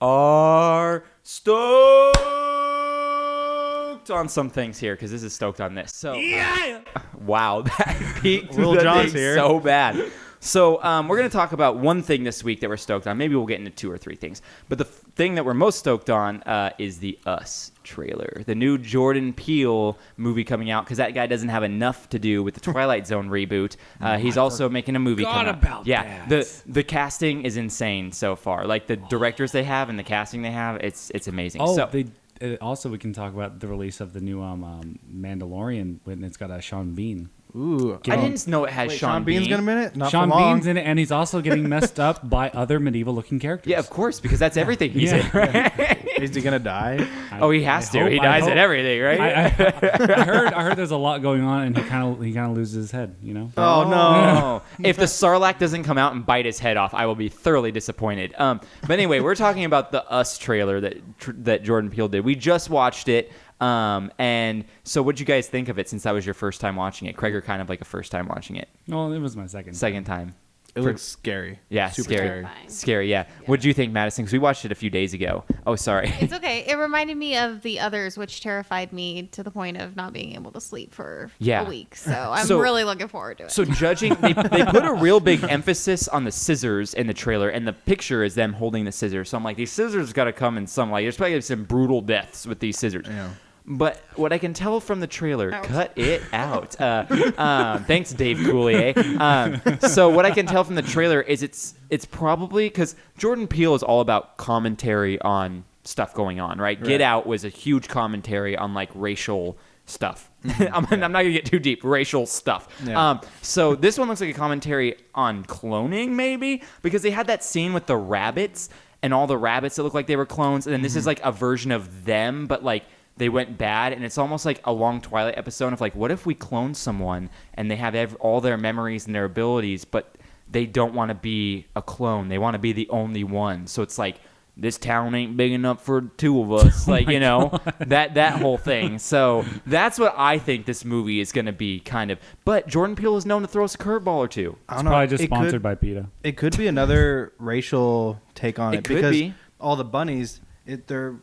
are stoked on some things here because this is Stoked on This. So, wow, that peaked Lil Jon's here. so bad. So we're going to talk about one thing this week that we're stoked on. Maybe we'll get into 2 or 3 things. But the thing that we're most stoked on is the Us trailer. The new Jordan Peele movie coming out because that guy doesn't have enough to do with the Twilight Zone reboot. He's also making a movie coming out. The casting is insane so far. Like the directors they have and the casting they have, it's amazing. Also, we can talk about the release of the new Mandalorian when it's got a Sean Bean. Ooh, I didn't know it had Sean Bean. Bean's in it? Not Sean for long. Bean's in it, and he's also getting messed up by other medieval-looking characters. Yeah, of course, because that's everything he's in, right? Is he gonna die? He has to. He dies in everything, right? I heard there's a lot going on, and he kind of loses his head. You know? Oh no! If the Sarlacc doesn't come out and bite his head off, I will be thoroughly disappointed. But anyway, we're talking about the Us trailer that Jordan Peele did. We just watched it. And so what'd you guys think of it since that was your first time watching it? Craig, are kind of like a first time watching it. No, it was my second time. It looks scary. Yeah, super scary. Scary, yeah. What'd you think, Madison? Because we watched it a few days ago. Oh, sorry. It's okay. It reminded me of the others, which terrified me to the point of not being able to sleep for a week. So I'm really looking forward to it. So judging, they put a real big emphasis on the scissors in the trailer, and the picture is them holding the scissors. So I'm like, these scissors got to come in some, like, there's probably some brutal deaths with these scissors. Yeah. But what I can tell from the trailer, cut it out. Thanks, Dave Coulier. So what I can tell from the trailer is it's probably because Jordan Peele is all about commentary on stuff going on, right? Get Out was a huge commentary on like racial stuff. I'm not gonna get too deep. Racial stuff. Yeah. So this one looks like a commentary on cloning, maybe, because they had that scene with the rabbits and all the rabbits that look like they were clones, and then this is like a version of them, but like they went bad, and it's almost like a long Twilight episode of like, what if we clone someone and they have all their memories and their abilities, but they don't want to be a clone. They want to be the only one. So it's like, this town ain't big enough for 2 of us. Like, you know, that whole thing. So that's what I think this movie is going to be kind of. But Jordan Peele is known to throw us a curveball or two. It's probably just sponsored by PETA. It could be another racial take on it. Could because be. all the bunnies, they're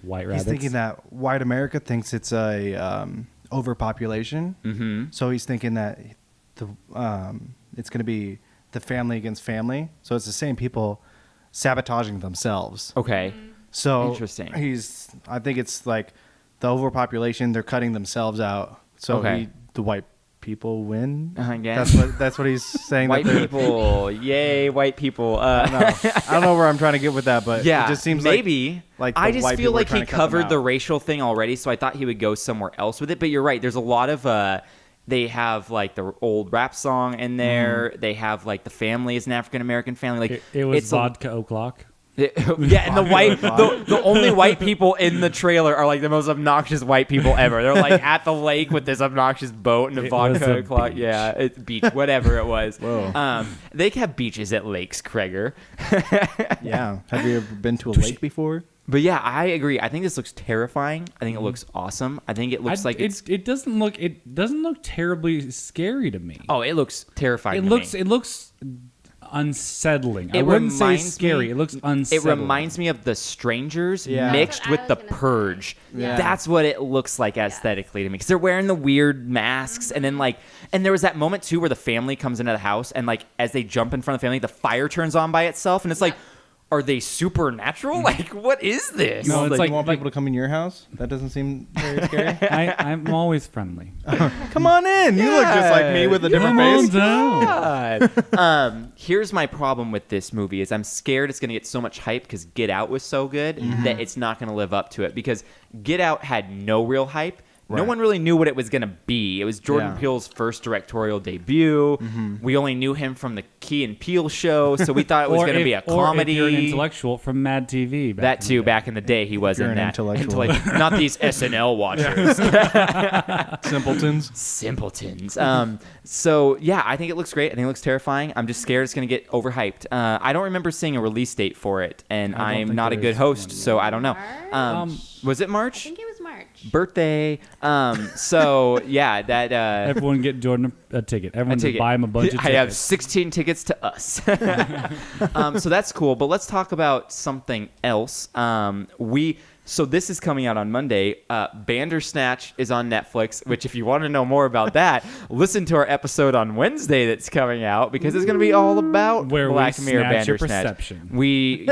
white rabbits. He's thinking that white America thinks it's a overpopulation. Mm-hmm. So he's thinking that it's going to be the family against family. So it's the same people sabotaging themselves. Okay. So interesting. I think it's like the overpopulation, they're cutting themselves out. So the white people win. That's what he's saying. White people. Yay, white people. I don't know where I'm trying to get with that, but yeah, it just seems maybe. Like I just feel like he covered the racial thing already, so I thought he would go somewhere else with it. But you're right. There's a lot of they have like the old rap song in there. They have like the family is an African American family. Like it was vodka o'clock. Yeah, and the only white people in the trailer are like the most obnoxious white people ever. They're like at the lake with this obnoxious boat and a vodka o'clock. Yeah, it's beach, whatever it was. Whoa. They have beaches at lakes, Kreger. Yeah. Have you ever been to a lake before? But yeah, I agree. I think this looks terrifying. I think it looks awesome. I think it looks like it doesn't look terribly scary to me. Oh, it looks terrifying. It looks unsettling. I wouldn't say scary. It looks unsettling. It reminds me of The Strangers mixed with The Purge. Yeah. That's what it looks like aesthetically to me. Because they're wearing the weird masks. And then and there was that moment too where the family comes into the house and like as they jump in front of the family, the fire turns on by itself. And it's like, are they supernatural? Like, what is this? No, it's like you want people to come in your house? That doesn't seem very scary. I'm always friendly. Come on in. You look just like me with a different face. Here's my problem with this movie is I'm scared it's going to get so much hype because Get Out was so good that it's not going to live up to it. Because Get Out had no real hype. Right. No one really knew what it was going to be. It was Jordan Peele's first directorial debut. Mm-hmm. We only knew him from the Key and Peele show, so we thought it was going to be a comedy. Or if you're an intellectual from Mad TV. Back in the day, he was in that. Intellectual. Not these SNL watchers. Simpletons. So, yeah, I think it looks great. I think it looks terrifying. I'm just scared it's going to get overhyped. I don't remember seeing a release date for it, and I'm not a good host, so I don't know. Was it March? I think it was March. Birthday. So yeah, that everyone get Jordan a ticket. Everyone just buy him a bunch of tickets. I have 16 tickets to Us. So that's cool. But let's talk about something else. So this is coming out on Monday. Bandersnatch is on Netflix, which if you want to know more about that, listen to our episode on Wednesday that's coming out because it's going to be all about Black Mirror Bandersnatch. Your perception. We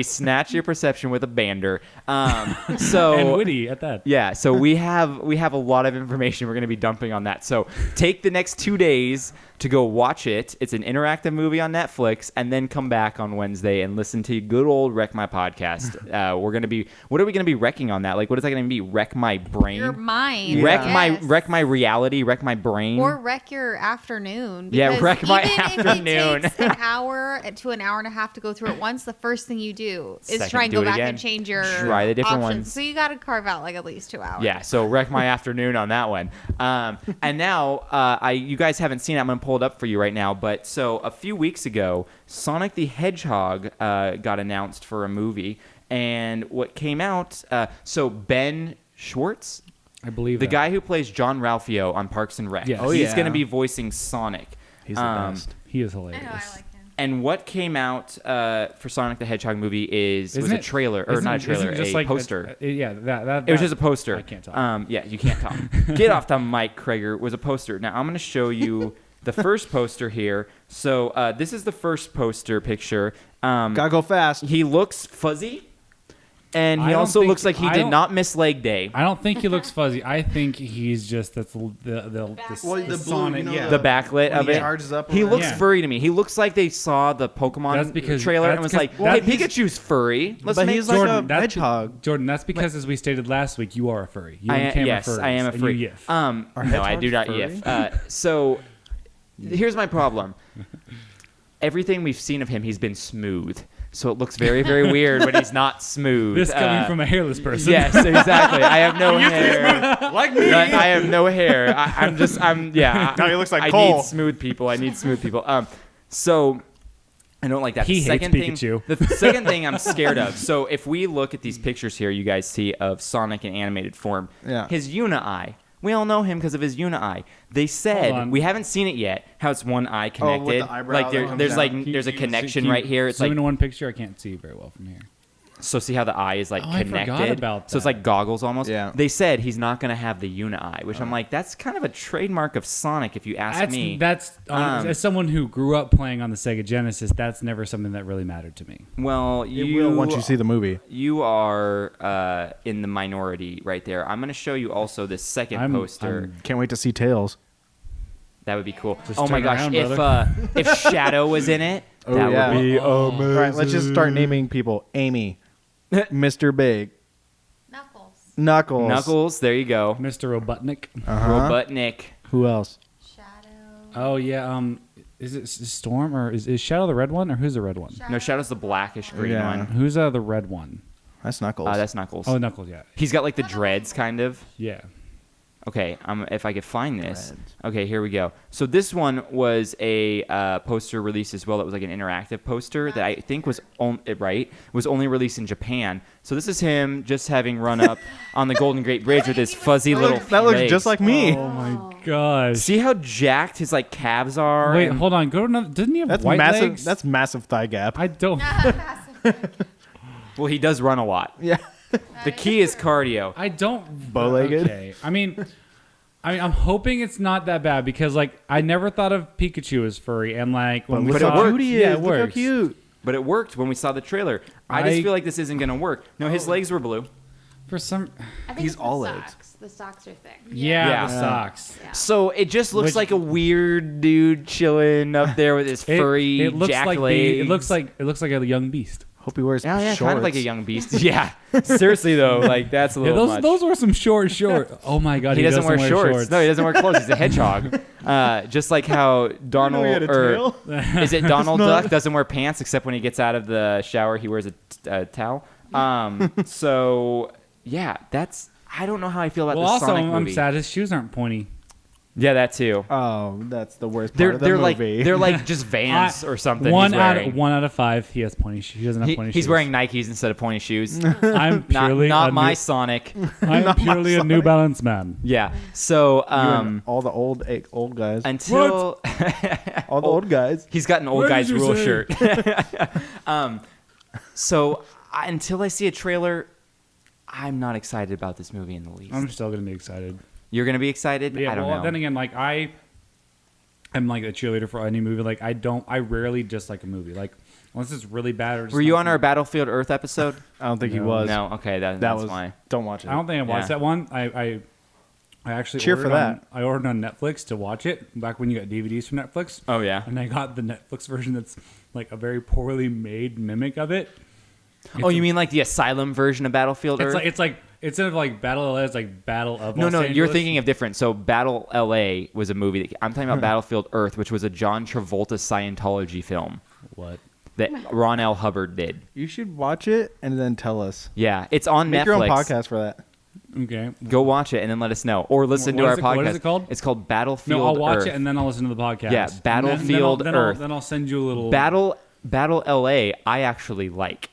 snatch your perception with a bander. And witty at that. Yeah, so we have a lot of information we're going to be dumping on that. So take the next 2 days to go watch it. It's an interactive movie on Netflix, and then come back on Wednesday and listen to good old Wreck My Podcast. What are we going to be wrecking on that? Like, what is that going to be? Wreck my brain? Your mind. Wreck my reality, wreck my brain. Or wreck your afternoon. Yeah, wreck my afternoon. Even if it takes an hour to an hour and a half to go through it once, the first thing you do is try and go back and change your Try the different options. ones. So you got to carve out like at least 2 hours. Yeah, so wreck my afternoon on that one. And now, you guys haven't seen it. I'm going to pull it up for you right now. But so a few weeks ago, Sonic the Hedgehog got announced for a movie. And what came out, so Ben Schwartz, I believe the guy who plays John Ralphio on Parks and Rec. Yes. He's going to be voicing Sonic. He's the best. He is hilarious. I know, I like him. And what came out for Sonic the Hedgehog movie was a trailer, or not a trailer, a poster. That it was just a poster. I can't talk. Yeah, you can't talk. Get off the mic, Krager. Was a poster. Now I'm going to show you the first poster here. So this is the first poster picture. Gotta go fast. He looks fuzzy. And he also looks like he did not miss leg day. I don't think he looks fuzzy. I think he's just the Sonic, the backlit of it. Charges up he looks furry to me. He looks like they saw the Pokemon trailer and was like, "Hey, Pikachu's furry. Let's make he's like a hedgehog." Jordan, that's because as we stated last week, you are a furry. You and Cam are furries, I am a furry. You yiff. No, I do not yiff. So here's my problem. Everything we've seen of him, he's been smooth. So it looks very, very weird when he's not smooth. This coming from a hairless person. Yes, exactly. I have no hair. Like me. I have no hair. Yeah. Now he looks like I Cole. need smooth people. So I don't like that. He hates Pikachu. The second thing I'm scared of. So if we look at these pictures here, you guys see of Sonic in animated form. Yeah. His Uni-Eye. We all know him because of his Uni-Eye. They said, we haven't seen it yet, how it's one eye connected. with the eyebrow like that comes there's out. like there's a connection right here. It's zoom like into one picture. I can't see very well from here. So see how the eye is like I connected? forgot about So it's that. like goggles almost. Yeah. They said he's not going to have the Uni-Eye, which I'm like, that's kind of a trademark of Sonic if you ask me. That's as someone who grew up playing on the Sega Genesis, that's never something that really mattered to me. Well, It will once you see the movie. You are in the minority right there. I'm going to show you also this second poster. Can't wait to see Tails. That would be cool. Just Oh my turn gosh, around, if Shadow was in it, that yeah. would be All right, let's just start naming people. Amy, Mr. Big, Knuckles. Knuckles. There you go. Mr. Robotnik. Robotnik. Who else? Shadow. Oh yeah. Is it Storm or is Shadow the red one or who's the red one? No, Shadow's the blackish green Yeah. one. Who's the red one? That's Knuckles. That's Knuckles. Oh, Knuckles. Yeah. He's got like the dreads, kind of. Yeah. Okay, if I could find this. Dreads. Okay, here we go. So this one was a poster released as well. That was like an interactive poster that I think was only released in Japan. So this is him just having run up on the Golden Gate Bridge with his fuzzy little that looks legs. just like me. Oh my gosh. See how jacked his like calves are? Wait, and- hold on. Go to another. Didn't he have That's white massive. legs? That's massive thigh gap. I don't. Well, he does run a lot. Yeah. The key is cardio. I don't. Bow-legged? Okay. I mean, I'm hoping it's not that bad because like I never thought of Pikachu as furry and like when we look saw how cute he yeah, is. it Look how works. cute. But it worked when we saw the trailer. I just feel like this isn't going to work. No, his legs were blue. For some. I think He's it's all the legs. socks. The socks are thick. Yeah, Yeah. the socks. Yeah. So it just looks Which- like a weird dude chilling up there with his furry it looks jack like legs. it looks like a young beast. Hope he wears Yeah, shorts. kind of like a young beast. Yeah, seriously though, like that's a Yeah, little those much. those were some short. Oh my god, he doesn't wear shorts. No, he doesn't wear clothes. He's a hedgehog. Just like how Donald he had a or tail. is it Donald not- Duck doesn't wear pants except when he gets out of the shower. He wears a towel. So yeah, that's. I don't know how I feel about Well, the also Sonic I'm movie. sad his shoes aren't pointy. Yeah, that too. Oh, that's the worst part of the movie. They're like just Vans or something. One out of 5. He has pointy shoes. He doesn't have pointy shoes. He's wearing Nikes instead of pointy shoes. I'm purely not my Sonic. I'm purely a New Balance man. Yeah. So all the old guys. Until all the old guys. He's got an old guy's rule shirt. So until I see a trailer, I'm not excited about this movie in the least. I'm still gonna be excited. You're gonna be excited? Yeah, I don't know. Then again, like I am like a cheerleader for any movie. Like I rarely dislike a movie. Like unless it's really bad or. Just Were you on our Battlefield Earth episode? I don't think he was. No. Okay, that's was why. Don't watch it. I don't think I watched that one. I actually cheer for that. I ordered on Netflix to watch it back when you got DVDs from Netflix. Oh yeah. And I got the Netflix version that's like a very poorly made mimic of it. You mean like the Asylum version of Battlefield Earth? It's like instead of like Battle LA, it's like Battle of No, Los Angeles. you're thinking of different. So Battle LA was a movie. I'm talking about Battlefield Earth, which was a John Travolta Scientology film. What? That Ron L. Hubbard did. You should watch it and then tell us. Yeah, it's on Make Netflix. your own podcast for that. Okay. Go watch it and then let us know, or listen to our podcast. What is it called? It's called Battlefield. No, I'll watch Earth. it and then I'll listen to the podcast. Yeah, Battlefield Earth. Then I'll send you a little Battle LA. I actually like.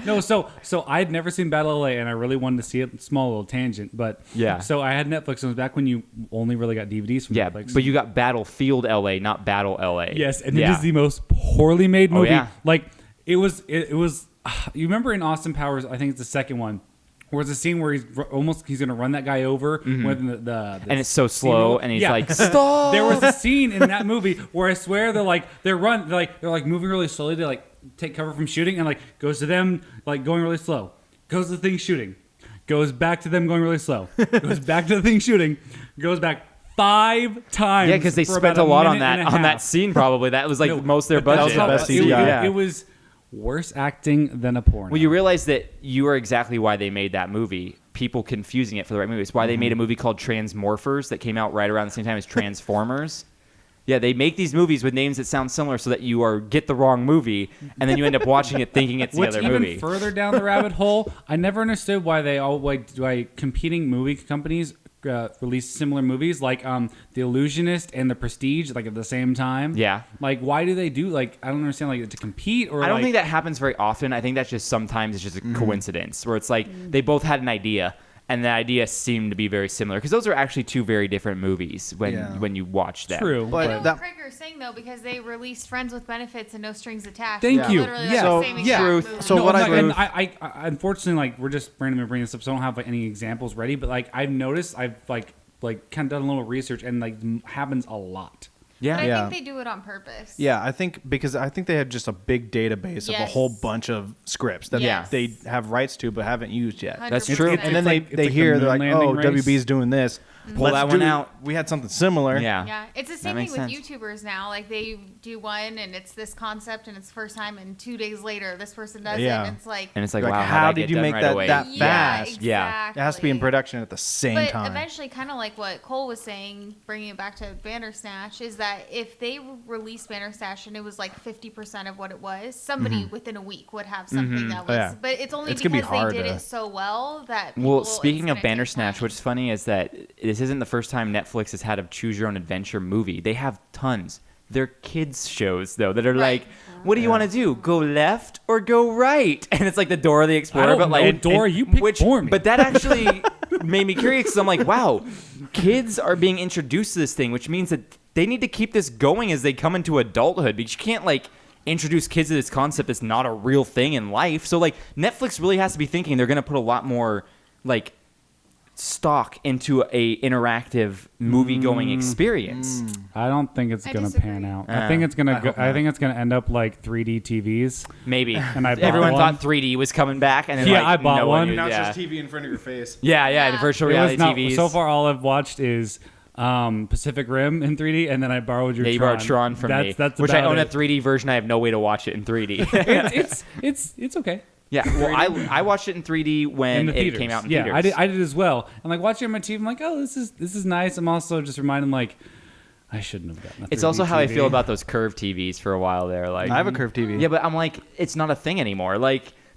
no. So I'd never seen Battle LA, and I really wanted to see it. Small little tangent, but yeah. So I had Netflix. And it was back when you only really got DVDs from Netflix. But you got Battlefield LA, not Battle LA. Yes, and it is the most poorly made movie. Oh, yeah. Like it was. You remember in Austin Powers? I think it's the second one. Where it's a scene where he's going to run that guy over with the and it's so slow and he's like stop. There was a scene in that movie where I swear they're moving really slowly to like take cover from shooting, and like goes to them like going really slow, goes to the thing shooting, goes back to them going really slow, goes back to the thing shooting, goes back 5 times. Yeah, because they spent a lot on that scene. Probably that was like most of their budget. That was the best CGI. It was worse acting than a porno. Well, you realize that you are exactly why they made that movie. People confusing it for the right movie. It's why they made a movie called Transmorphers that came out right around the same time as Transformers. Yeah, they make these movies with names that sound similar so that you get the wrong movie, and then you end up watching it thinking it's the other movie. Even further down the rabbit hole, I never understood why competing movie companies release similar movies like The Illusionist and The Prestige like at the same time. Yeah. Like why do they do I don't understand to compete or I don't think that happens very often. I think that's just sometimes it's just a coincidence where it's like they both had an idea and the idea seemed to be very similar because those are actually 2 very different movies when you watch them. True. But I know what Craig is saying though because they released Friends with Benefits and No Strings Attached. Thank you. Literally the same exact movie. So what I unfortunately we're just randomly bringing this up, so I don't have any examples ready. But I've noticed I've kind of done a little research and happens a lot. Yeah, but I think they do it on purpose. Yeah, I think they have just a big database of a whole bunch of scripts that they have rights to but haven't used yet. 100%. That's true. And then they hear they're like, oh, WB's doing this. Pull that one out. We had something similar. Yeah, it's the same thing with sense. YouTubers now. Like they do one and it's this concept and it's the first time, and 2 days later this person does it. And it's like, wow, how did you make that yeah, fast? exactly. Yeah, it has to be in production at the same time. But eventually, kind of like what Cole was saying, bringing it back to Bandersnatch, is that if they released Bandersnatch and it was like 50% of what it was, somebody within a week would have something that was. But it's only because they did it so well that. Well, speaking of Bandersnatch, what's funny is that this isn't the first time Netflix has had a choose your own adventure movie. They have tons. They're kids shows though that are like, what do you want to do? Go left or go right? And it's like the Dora the Explorer, I don't know, Dora, you pick for me. But that actually made me curious because I'm like, wow, kids are being introduced to this thing, which means that they need to keep this going as they come into adulthood because you can't introduce kids to this concept that's not a real thing in life. So Netflix really has to be thinking they're going to put a lot more stock into a interactive movie going experience. I don't think it's gonna pan out. I think it's gonna I think it's gonna end up like 3D TVs. Maybe. And everyone thought 3D was coming back, and then I bought one. Now it's just TV in front of your face. Yeah, virtual reality TVs. So far, all I've watched is Pacific Rim in 3D, and then I borrowed your Tron. You borrowed Tron from me, which I own a 3D version. I have no way to watch it in 3D. it's okay. Yeah, well, I watched it in 3D when it came out in theaters. Yeah, I did as well. And watching it on my TV, I'm like, oh, this is nice. I'm also just reminded, I shouldn't have gotten a 3D It's also how TV. I feel about those curved TVs for a while there. I have a curved TV. Yeah, but I'm like, it's not a thing anymore.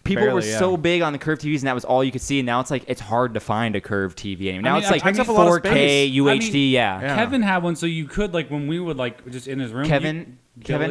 people were barely, yeah. so big on the curved TVs, and that was all you could see. And now it's like it's hard to find a curved TV anymore. Now I mean, it's like I mean, 4K UHD. I mean, yeah. Kevin had one, so you could like when we would like just in his room. Kevin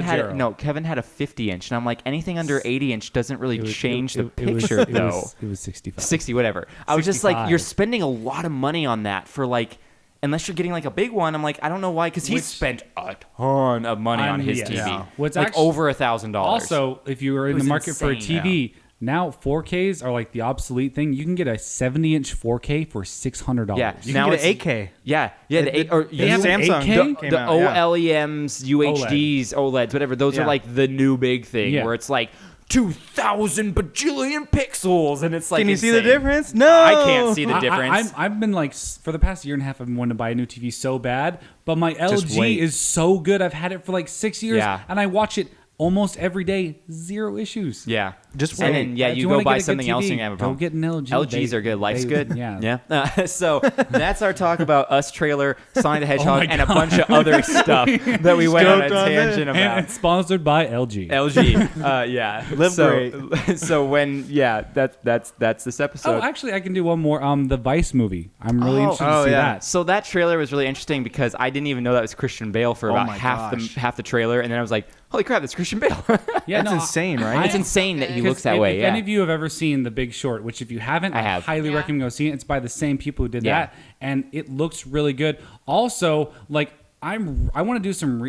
had a 50-inch, and I'm like anything under 80-inch doesn't really change the picture though. It was 65. 60, whatever. I was just like, 65. you're spending a lot of money on that for like. Unless you're getting like a big one, I'm like, I don't know why, because he spent a ton of money on his TV, yeah. What's like actually, over $1,000. Also, if you were in the market for a insane, TV, now 4Ks are like the obsolete thing. You can get a 70-inch 4K for $600. Yeah, You now can get it's 8K. Yeah, the 8 or They have an Samsung 8K? came the out, yeah. OLEMs, UHDs, OLEDs, whatever. Those are Yeah. like the new big thing Yeah. where it's like 2,000 bajillion pixels, and it's like. Can you see the insane. difference? No, I can't see the difference. I've been like for the past year and a half, I've been wanting to buy a new TV so bad, but my Just LG wait. is so good. I've had it for like 6 years, Yeah. and I watch it almost every day, 0 issues. Yeah, Just and wait. then yeah, If you wanna go buy get a good something else, TV, and you have a go problem. get an LG. LGs are good. Life's good. Yeah. Yeah. So that's our talk about Us trailer, Sonic the Hedgehog, my and a God. bunch of other stuff that we went on a Stoked on tangent this. about. And it's sponsored by LG. LG. Yeah. Live great. So when that's this episode. Oh, actually, I can do one more. The Vice movie. I'm really interested to oh, see yeah. that. So that trailer was really interesting because I didn't even know that was Christian Bale for Oh about my half gosh. the trailer, and then I was like, "Holy crap, that's Christian Bale!" Yeah, That's insane, right? It's insane that he 'Cause looks that if, way. If Yeah. any of you have ever seen The Big Short, which if you haven't, I have. highly Yeah. recommend go see it. It's by the same people who did Yeah. that, and it looks really good. Also, like I want to do some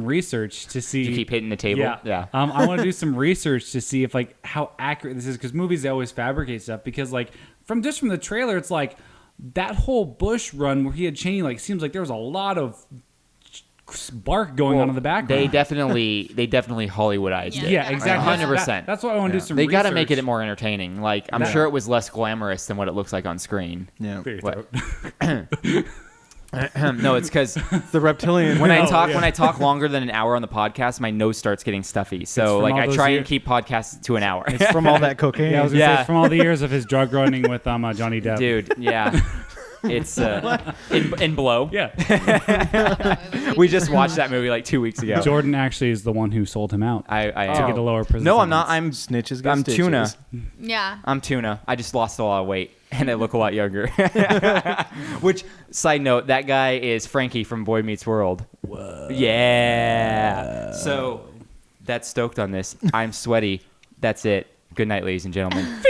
research to see. You keep hitting the table. Yeah. I want to do some research to see if like how accurate this is, because movies, they always fabricate stuff. Because like from the trailer, it's like that whole Bush run where he had Cheney, like seems like there was a lot of spark going on in the background. They definitely Hollywoodized it. Yeah, exactly. 100%. That's why I want to do some. They got to research. make it more entertaining. Like I'm That- sure it was less glamorous than what it looks like on screen. Yeah. Clear your What? throat. No, it's because The reptilian. when I talk longer than an hour on the podcast, my nose starts getting stuffy. So from like all I those try and years- keep podcasts to an hour. It's from all that cocaine. Yeah, I was gonna say Yeah. it's from all the years of his drug running with Johnny Depp. Dude, yeah. It's in Blow. Yeah. We just watched that movie like 2 weeks ago. Jordan actually is the one who sold him out I to get a lower prison. No, I'm not. sentence. I'm Snitches get I'm stitches. tuna. Yeah. I'm tuna. I just lost a lot of weight and I look a lot younger. Which, side note, that guy is Frankie from Boy Meets World. Whoa. Yeah. So that's Stoked on This. I'm sweaty. That's it. Good night, ladies and gentlemen.